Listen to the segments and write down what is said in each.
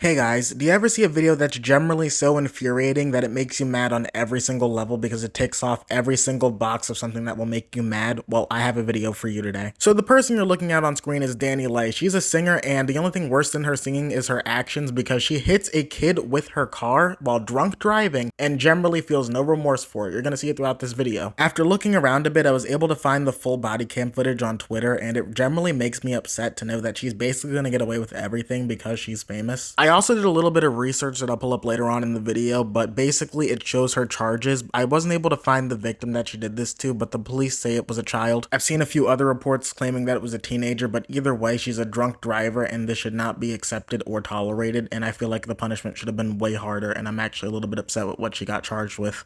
Hey guys, do you ever see a video that's generally so infuriating that it makes you mad on every single level because it ticks off every single box of something that will make you mad? Well, I have a video for you today. So the person you're looking at on screen is DaniLeigh. She's a singer, and the only thing worse than her singing is her actions because she hits a kid with her car while drunk driving and generally feels no remorse for it. You're gonna see it throughout this video. After looking around a bit, I was able to find the full body cam footage on Twitter, and it generally makes me upset to know that she's basically gonna get away with everything because she's famous. I also did a little bit of research that I'll pull up later on in the video, but basically it shows her charges. I wasn't able to find the victim that she did this to, but the police say it was a child. I've seen a few other reports claiming that it was a teenager, but either way, she's a drunk driver and this should not be accepted or tolerated, and I feel like the punishment should have been way harder, and I'm actually a little bit upset with what she got charged with.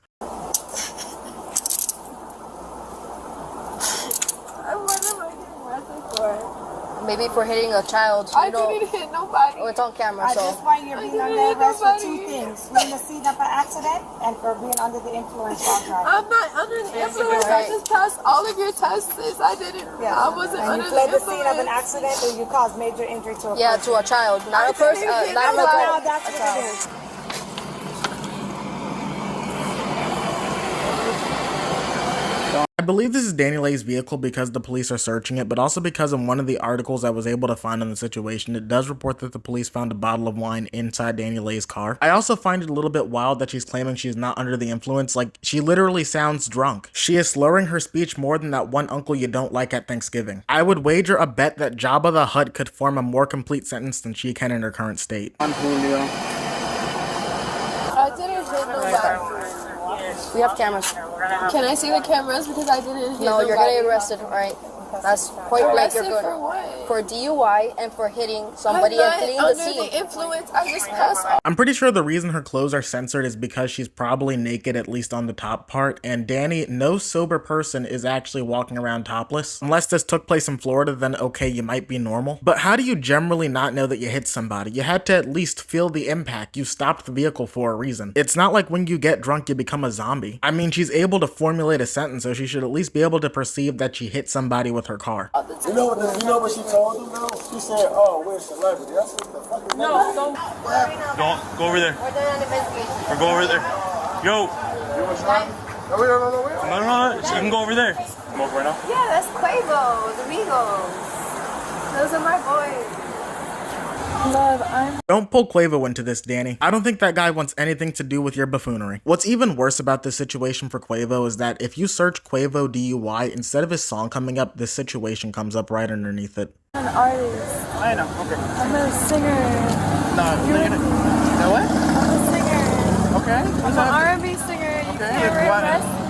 Maybe for hitting a child. I didn't hit nobody. Oh, it's on camera, so. At this point, you're being under arrest for two things. Being a seat of an accident and for being under the influence while driving. I'm not under the influence. I just passed all of your tests. I didn't. Yeah. I wasn't and under you fled the the scene of an influence. accident or you caused major injury to a person. Yeah, to a child. Not a person, not an Now adult. that's A what child. it is. I believe this is DaniLeigh's vehicle because the police are searching it, but also because in one of the articles I was able to find on the situation, it does report that the police found a bottle of wine inside DaniLeigh's car. I also find it a little bit wild that she's claiming she's not under the influence. Like, she literally sounds drunk. She is slurring her speech more than that one uncle you don't like at Thanksgiving. I would wager a bet that Jabba the Hutt could form a more complete sentence than she can in her current state. I didn't hit nobody. We have cameras. Can I see the cameras because I didn't hit No, nobody? you're gonna get arrested, alright? That's point blank, you're Arrested good. for what? For DUI and for hitting somebody I'm and not fleeing the under scene. the influence. I just passed all. I'm pretty sure the reason her clothes are censored is because she's probably naked, at least on the top part, and Danny, no sober person is actually walking around topless. Unless this took place in Florida, then okay, you might be normal. But how do you generally not know that you hit somebody? You had to at least feel the impact. You stopped the vehicle for a reason. It's not like when you get drunk, you become a zombie. I mean, she's able to formulate a sentence, so she should at least be able to perceive that she hit somebody with her car. You know what she told him though? She said, "Oh, we're a celebrity." That's what the fucking No, don't. Go over there. We're doing an investigation. Or go over there. Yo. You want to try? No, No. You can go over there. Come over right now. Yeah, that's Quavo, the Migos. Those are my boys. Love, Don't pull Quavo into this, Danny. I don't think that guy wants anything to do with your buffoonery. What's even worse about this situation for Quavo is that if you search Quavo DUI, instead of his song coming up, this situation comes up right underneath it. I'm an artist. I know. Okay. I'm a singer. No, you're gonna. You know what? I'm a singer. Okay. I'm an R&B singer. You can't arrest me.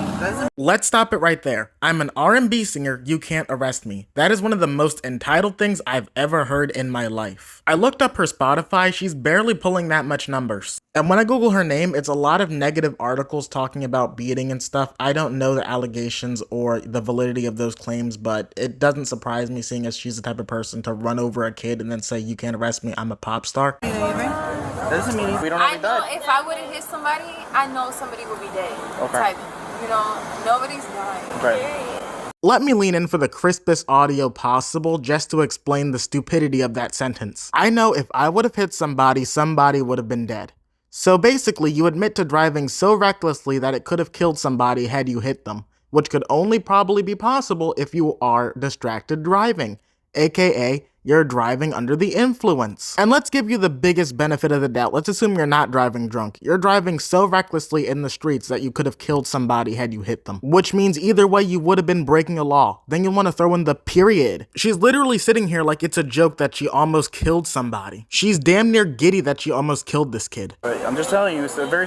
Let's stop it right there. I'm an R&B singer, you can't arrest me. That is one of the most entitled things I've ever heard in my life. I looked up her Spotify, she's barely pulling that much numbers. And when I Google her name, it's a lot of negative articles talking about beating and stuff. I don't know the allegations or the validity of those claims, but it doesn't surprise me seeing as she's the type of person to run over a kid and then say, "You can't arrest me, I'm a pop star." That doesn't mean we don't have I it know done. if I would have hit somebody, I know somebody would be dead. Okay. Type. You know, nobody's dying. Right. Let me lean in for the crispest audio possible just to explain the stupidity of that sentence. I know if I would have hit somebody, somebody would have been dead. So basically, you admit to driving so recklessly that it could have killed somebody had you hit them, which could only probably be possible if you are distracted driving, aka you're driving under the influence. And let's give you the biggest benefit of the doubt. Let's assume you're not driving drunk. You're driving so recklessly in the streets that you could have killed somebody had you hit them, which means either way you would have been breaking a law. Then you want to throw in the period. She's literally sitting here like it's a joke that she almost killed somebody. She's damn near giddy that she almost killed this kid. Right. I'm just telling you, it's a very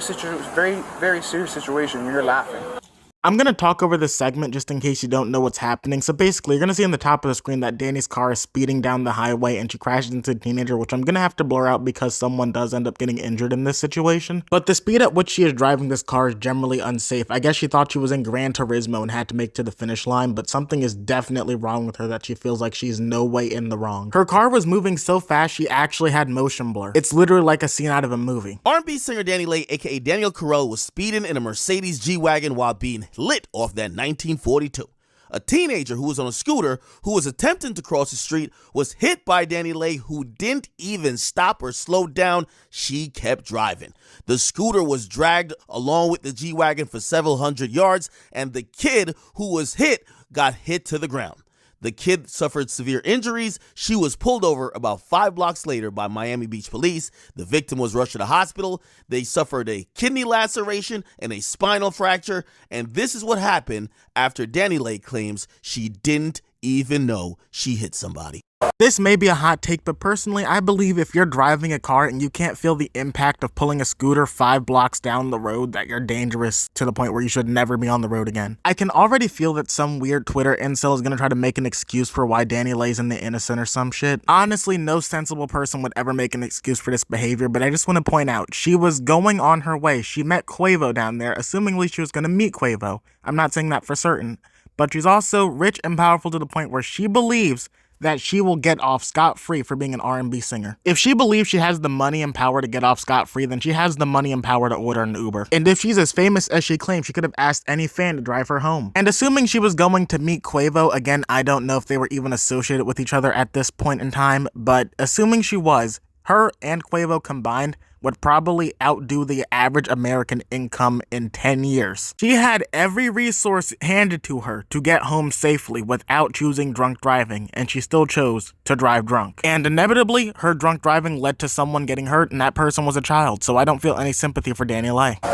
serious situation. You're laughing. I'm going to talk over this segment just in case you don't know what's happening. So basically, you're going to see on the top of the screen that Danny's car is speeding down the highway and she crashes into a teenager, which I'm going to have to blur out because someone does end up getting injured in this situation. But the speed at which she is driving this car is generally unsafe. I guess she thought she was in Gran Turismo and had to make it to the finish line, but something is definitely wrong with her that she feels like she's no way in the wrong. Her car was moving so fast she actually had motion blur. It's literally like a scene out of a movie. R&B singer DaniLeigh, aka Danielle Carroll, was speeding in a Mercedes G-Wagon while being lit off that 1942. A teenager who was on a scooter who was attempting to cross the street was hit by DaniLeigh, who didn't even stop or slow down. She kept driving. The scooter was dragged along with the G-Wagon for several hundred yards, and the kid who was hit got hit to the ground. The kid suffered severe injuries. She was pulled over about 5 blocks later by Miami Beach police. The victim was rushed to the hospital. They suffered a kidney laceration and a spinal fracture. And this is what happened after DaniLeigh claims she didn't even know she hit somebody. This may be a hot take, but personally, I believe if you're driving a car and you can't feel the impact of pulling a scooter 5 blocks down the road, that you're dangerous to the point where you should never be on the road again. I can already feel that some weird Twitter incel is gonna try to make an excuse for why DaniLeigh's in the innocent or some shit. Honestly, no sensible person would ever make an excuse for this behavior, but I just want to point out, she was going on her way. She met Quavo down there, assumingly she was gonna meet Quavo. I'm not saying that for certain, but she's also rich and powerful to the point where she believes that she will get off scot-free for being an R&B singer. If she believes she has the money and power to get off scot-free, then she has the money and power to order an Uber. And if she's as famous as she claims, she could have asked any fan to drive her home. And assuming she was going to meet Quavo, again, I don't know if they were even associated with each other at this point in time, but assuming she was, her and Quavo combined would probably outdo the average American income in 10 years. She had every resource handed to her to get home safely without choosing drunk driving, and she still chose to drive drunk. And inevitably, her drunk driving led to someone getting hurt, and that person was a child, so I don't feel any sympathy for DaniLeigh. Did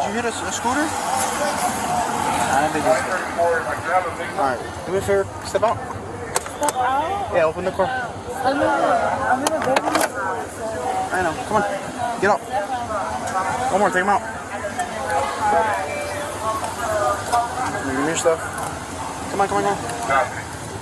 you hit a scooter? I think it's... Alright, do me a favor, step out. Step out? Yeah, open the car. I'm in a baby. I know, come on, get out. One more, take him out. Give me your stuff. Come on.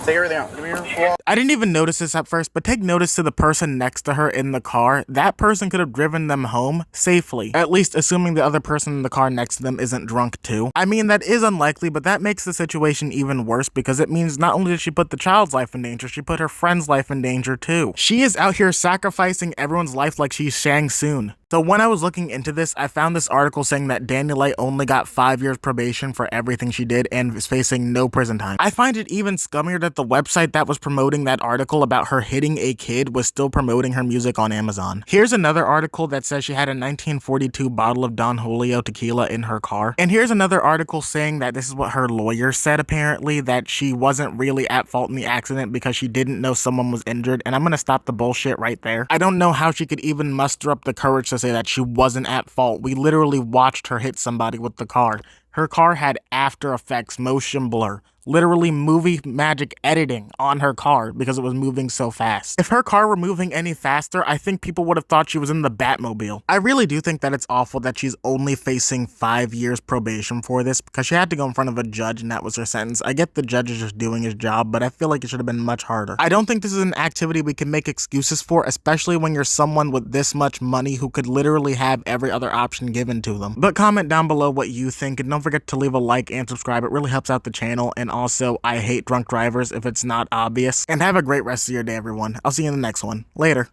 Take everything out. Give me your wallet. I didn't even notice this at first, but take notice to the person next to her in the car. That person could have driven them home safely, at least assuming the other person in the car next to them isn't drunk too. I mean, that is unlikely, but that makes the situation even worse because it means not only did she put the child's life in danger, she put her friend's life in danger too. She is out here sacrificing everyone's life like she's Shang Tsung. So when I was looking into this, I found this article saying that DaniLeigh only got 5 years probation for everything she did and is facing no prison time. I find it even scummier that the website that was promoting that article about her hitting a kid was still promoting her music on Amazon. Here's another article that says she had a 1942 bottle of Don Julio tequila in her car. And here's another article saying that this is what her lawyer said apparently, that she wasn't really at fault in the accident because she didn't know someone was injured. And I'm gonna stop the bullshit right there. I don't know how she could even muster up the courage to say that she wasn't at fault. We literally watched her hit somebody with the car. Her car had After Effects motion blur, literally movie magic editing on her car because it was moving so fast. If her car were moving any faster, I think people would have thought she was in the Batmobile. I really do think that it's awful that she's only facing 5 years probation for this because she had to go in front of a judge and that was her sentence. I get the judge is just doing his job, but I feel like it should have been much harder. I don't think this is an activity we can make excuses for, especially when you're someone with this much money who could literally have every other option given to them. But comment down below what you think, and don't forget to leave a like and subscribe. It really helps out the channel, and also I hate drunk drivers if it's not obvious. And have a great rest of your day, everyone. I'll see you in the next one. Later.